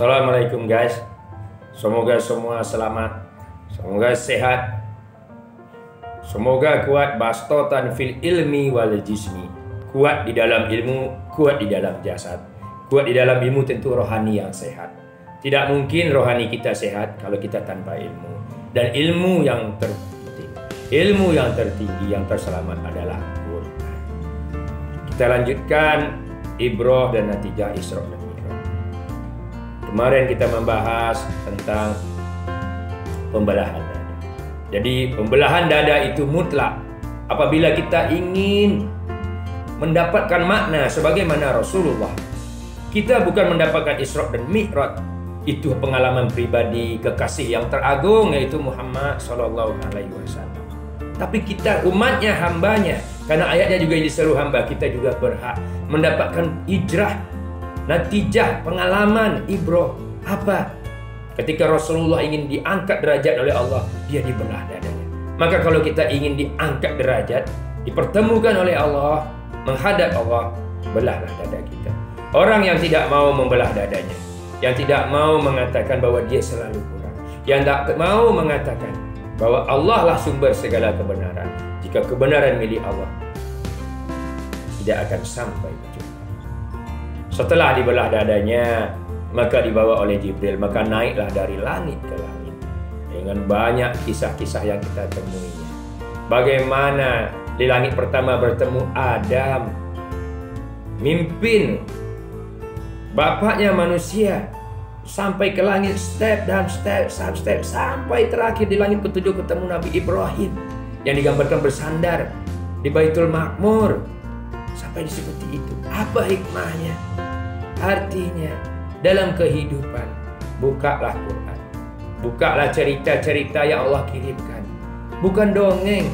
Assalamualaikum guys. Semoga semua selamat, semoga sehat, semoga kuat bastotan fil ilmi wal jismi. Kuat di dalam ilmu, kuat di dalam jasad. Kuat di dalam ilmu tentu rohani yang sehat. Tidak mungkin rohani kita sehat kalau kita tanpa ilmu. Dan ilmu yang terpenting, ilmu yang tertinggi, yang terselamat adalah Quran. Kita lanjutkan ibrah dan natijah Isra dan Mi'raj. Kemarin kita membahas tentang pembelahan dada. Jadi pembelahan dada itu mutlak apabila kita ingin mendapatkan makna sebagaimana Rasulullah. Kita bukan mendapatkan Isra dan Mi'raj, itu pengalaman pribadi kekasih yang teragung yaitu Muhammad Sallallahu Alaihi Wasallam. Tapi kita umatnya, hambanya, karena ayatnya juga diseru hamba, kita juga berhak mendapatkan ijrah, natijah, pengalaman, ibrah. Apa? Ketika Rasulullah ingin diangkat derajat oleh Allah, dia dibelah dadanya. Maka kalau kita ingin diangkat derajat, dipertemukan oleh Allah, menghadap Allah, belahlah dada kita. Orang yang tidak mau membelah dadanya, yang tidak mau mengatakan bahwa dia selalu kurang, yang tak mau mengatakan bahwa Allah lah sumber segala kebenaran, jika kebenaran milik Allah, tidak akan sampai berjumpa. Setelah dibelah dadanya, maka dibawa oleh Jibril, maka naiklah dari langit ke langit dengan banyak kisah-kisah yang kita temui. Bagaimana di langit pertama bertemu Adam, mimpin bapaknya manusia, sampai ke langit step dan step sampai terakhir di langit ketujuh ketemu Nabi Ibrahim yang digambarkan bersandar di Baitul Makmur. Sampai seperti itu. Apa hikmahnya? Artinya dalam kehidupan, bukalah Quran, bukalah cerita-cerita yang Allah kirimkan, bukan dongeng.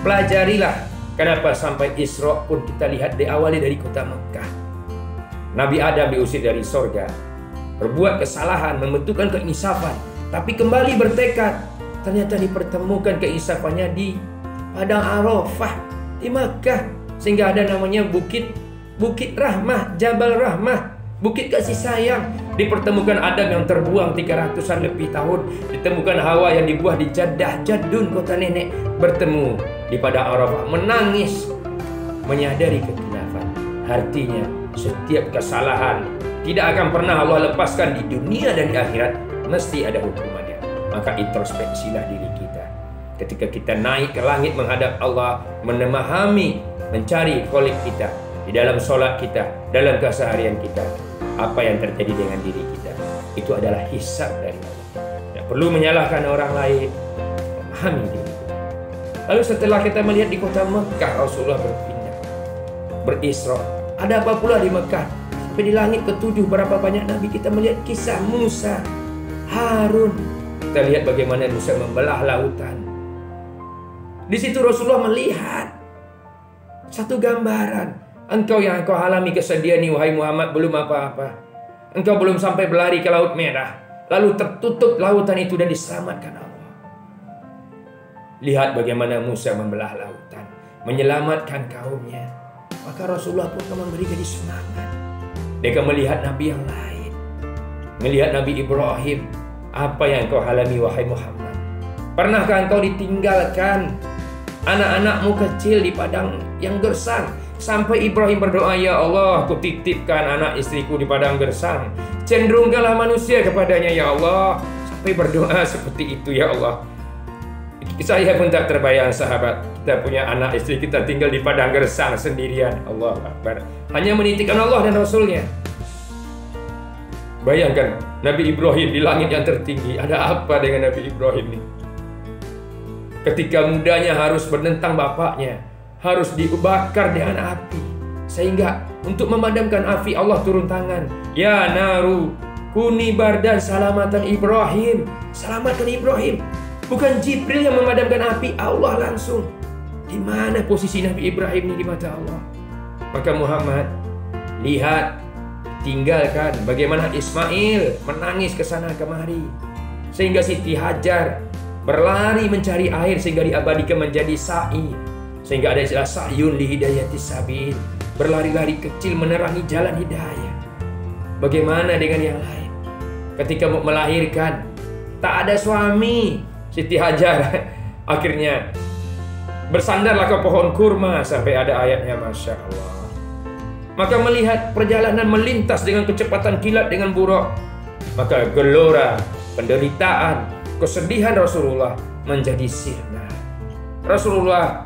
Pelajarilah. Kenapa sampai Isra pun kita lihat diawali dari kota Mekah. Nabi Adam diusir dari sorga, berbuat kesalahan, membentukkan keinsafan, tapi kembali bertekad. Ternyata dipertemukan keinsafannya di Padang Arafah di Makkah, sehingga ada namanya Bukit Rahmah, Jabal Rahmah, Bukit Kasih Sayang. Dipertemukan Adam yang terbuang 300-an lebih tahun, ditemukan Hawa yang dibuah di Jeddah, Jadun, kota nenek, bertemu di Padang Arafah, menangis, menyadari kekhilafan. Artinya setiap kesalahan tidak akan pernah Allah lepaskan di dunia dan di akhirat, mesti ada hukumannya. Maka introspeksilah diri kita. Ketika kita naik ke langit menghadap Allah, memahami, mencari Khalik kita di dalam sholat kita, dalam keseharian kita, apa yang terjadi dengan diri kita, itu adalah hisab dari Allah. Tidak perlu menyalahkan orang lain, memahami diri kita. Lalu setelah kita melihat di kota Mekah, Rasulullah berpindah, berisra. Ada apa pula di Mekah? Sampai di langit ketujuh, berapa banyak Nabi kita melihat kisah Musa, Harun. Kita lihat bagaimana Musa membelah lautan. Di situ Rasulullah melihat satu gambaran. Engkau yang engkau alami kesedihan ini, wahai Muhammad, belum apa-apa. Engkau belum sampai berlari ke Laut Merah, lalu tertutup lautan itu dan diselamatkan Allah. Lihat bagaimana Musa membelah lautan, menyelamatkan kaumnya. Maka Rasulullah pun memberi jadi semangat. Dia akan melihat Nabi yang lain, melihat Nabi Ibrahim. Apa yang kau alami, wahai Muhammad? Pernahkah engkau ditinggalkan anak-anakmu kecil di padang yang gersang? Sampai Ibrahim berdoa, ya Allah, aku titipkan anak istriku di padang gersang. Cenderungkanlah manusia kepadanya, ya Allah. Sampai berdoa seperti itu, ya Allah. Saya pun tak terbayang, sahabat, kita punya anak istri kita tinggal di padang gersang sendirian. Allah Akbar. Hanya menitipkan Allah dan Rasulnya. Bayangkan Nabi Ibrahim di langit yang tertinggi. Ada apa dengan Nabi Ibrahim ini? Ketika mudanya harus menentang bapaknya, harus dibakar dengan api, sehingga untuk memadamkan api Allah turun tangan. Ya naru kuni bardan salamatan Ibrahim. Selamatkan Ibrahim. Bukan Jibril yang memadamkan api, Allah langsung. Di mana posisi Nabi Ibrahim ini di mata Allah? Maka Muhammad, lihat, tinggalkan bagaimana Ismail menangis ke sana kemari, sehingga Siti Hajar berlari mencari air sehingga diabadikan menjadi sa'i, sehingga ada istilah sa'yun li hidayatis sabil, berlari-lari kecil menerangi jalan hidayah. Bagaimana dengan yang lain? ketika mau melahirkan. Tak ada suami. Siti Hajar akhirnya bersandarlah ke pohon kurma sampai ada ayatnya, Masya Allah. Maka melihat perjalanan melintas dengan kecepatan kilat dengan buruk, maka gelora, penderitaan, kesedihan Rasulullah menjadi sirna. Rasulullah,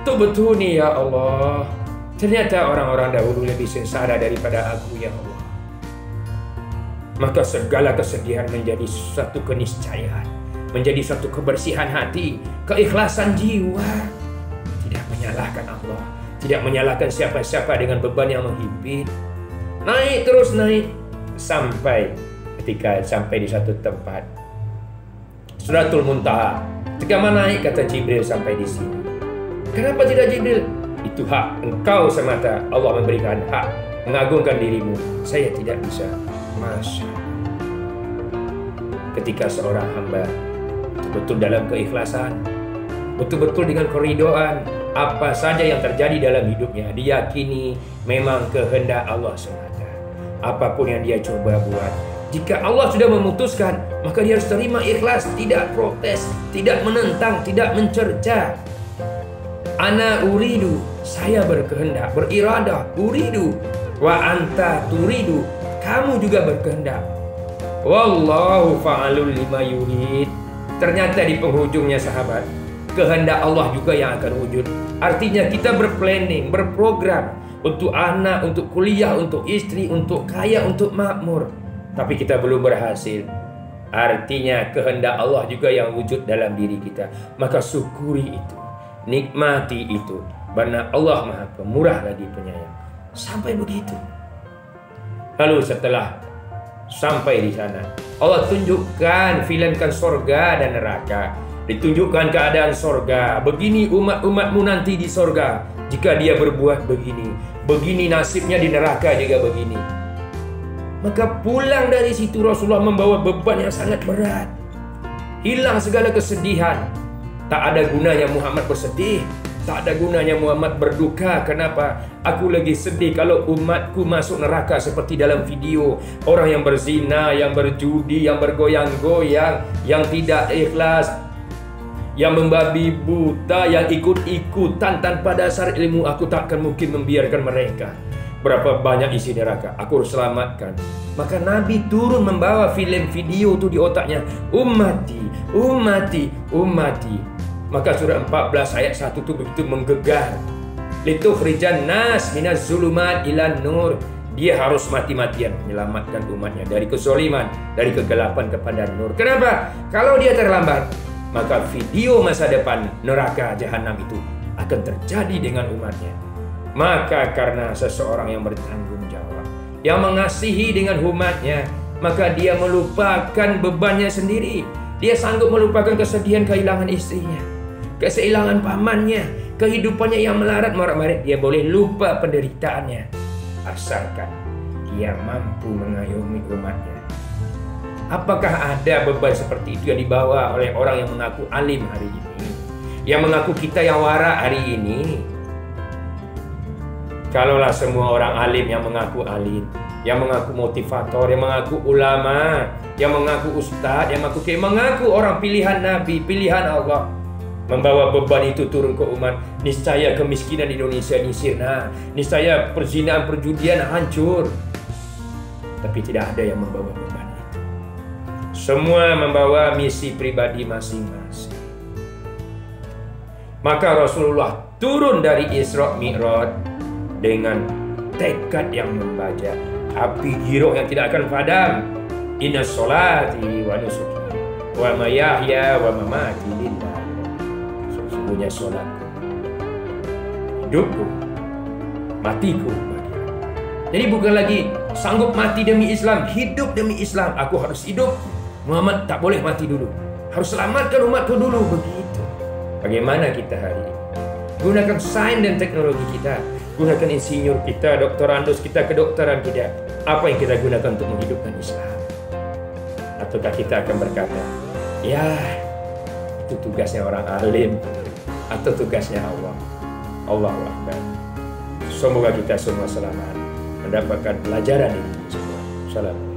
tubtuni ya Allah. Ternyata orang-orang dahulu lebih sengsara daripada aku ya Allah. Maka segala kesedihan menjadi suatu keniscayaan, menjadi suatu kebersihan hati, keikhlasan jiwa. Tidak menyalahkan Allah, tidak menyalahkan siapa-siapa dengan beban yang menghimpit. Naik terus naik sampai ketika sampai di satu tempat, Sidratul Muntaha. Ketika naik kata Jibril sampai di sini. Kenapa tidak Jibril? Itu hak engkau semata. Allah memberikan hak mengagungkan dirimu. Saya tidak bisa. Masya Allah. Ketika seorang hamba betul dalam keikhlasan, betul-betul dengan keridoan, apa saja yang terjadi dalam hidupnya diyakini memang kehendak Allah semata. Apapun yang dia coba buat, jika Allah sudah memutuskan, maka dia harus terima ikhlas, tidak protes, tidak menentang, tidak mencerca. Ana uridu, saya berkehendak, beriradah, uridu, wa anta turidu, kamu juga berkehendak. Wallahu fa'alul lima yurid. Ternyata di penghujungnya sahabat, kehendak Allah juga yang akan wujud. Artinya kita berplanning, berprogram untuk anak, untuk kuliah, untuk istri, untuk kaya, untuk makmur, tapi kita belum berhasil. Artinya kehendak Allah juga yang wujud dalam diri kita. Maka syukuri itu, nikmati itu, karena Allah Maha Pemurah lagi Penyayang. Sampai begitu. Lalu setelah sampai di sana, Allah tunjukkan, filmkan sorga dan neraka. Ditunjukkan keadaan sorga. Begini umat-umatmu nanti di sorga jika dia berbuat begini. Begini nasibnya di neraka juga begini. Maka pulang dari situ Rasulullah membawa beban yang sangat berat. Hilang segala kesedihan. Tak ada gunanya Muhammad bersedih, tak ada gunanya Muhammad berduka. Kenapa? Aku lagi sedih kalau umatku masuk neraka seperti dalam video. Orang yang berzina, yang berjudi, yang bergoyang-goyang, yang tidak ikhlas, yang membabi buta, yang ikut-ikutan tanpa dasar ilmu. Aku tak akan mungkin membiarkan mereka. Berapa banyak isi neraka, aku harus selamatkan. Maka Nabi turun membawa film video itu di otaknya. Ummati, ummati, ummati. Maka surah 14 ayat 1 itu begitu menggegar. Litukhrijan nas minaz zulumat ilan nur. Dia harus mati-matian menyelamatkan umatnya dari kezaliman, dari kegelapan kepada nur. Kenapa? Kalau dia terlambat, maka video masa depan neraka jahanam itu akan terjadi dengan umatnya. Maka karena seseorang yang bertanggung jawab, yang mengasihi dengan umatnya, maka dia melupakan bebannya sendiri. Dia sanggup melupakan kesedihan kehilangan istrinya, kehilangan pamannya, kehidupannya yang melarat marak-marit. Dia boleh lupa penderitaannya, asalkan dia mampu mengayomi umatnya. Apakah ada beban seperti itu yang dibawa oleh orang yang mengaku alim hari ini, yang mengaku kita yang wara hari ini? Kalaulah semua orang alim yang mengaku alim, yang mengaku motivator, yang mengaku ulama, yang mengaku ustadz, yang mengaku orang pilihan Nabi, pilihan Allah, membawa beban itu turun ke umat, niscaya kemiskinan Indonesia disirna, niscaya perzinahan, perjudian hancur. Tapi tidak ada yang membawa beban itu. Semua membawa misi pribadi masing-masing. Maka Rasulullah turun dari Isra Mi'raj dengan tekad yang membaca, api giroh yang tidak akan padam. Inna sholati wa nusuki wa mayahya wa mamati lillah. Sesungguhnya sholatku, hidupku, matiku bagi. Jadi bukan lagi sanggup mati demi Islam, hidup demi Islam. Aku harus hidup, Muhammad tak boleh mati dulu, harus selamatkan umatku dulu. Begitu. Bagaimana kita hari ini? Gunakan sains dan teknologi kita, gunakan insinyur kita, doktorandus kita, kedokteran kita. Apa yang kita gunakan untuk menghidupkan Islam? Ataukah kita akan berkata, ya itu tugasnya orang alim, atau tugasnya Allah? Allahu Akbar. Semoga kita semua selamat mendapatkan pelajaran ini semua. Salam.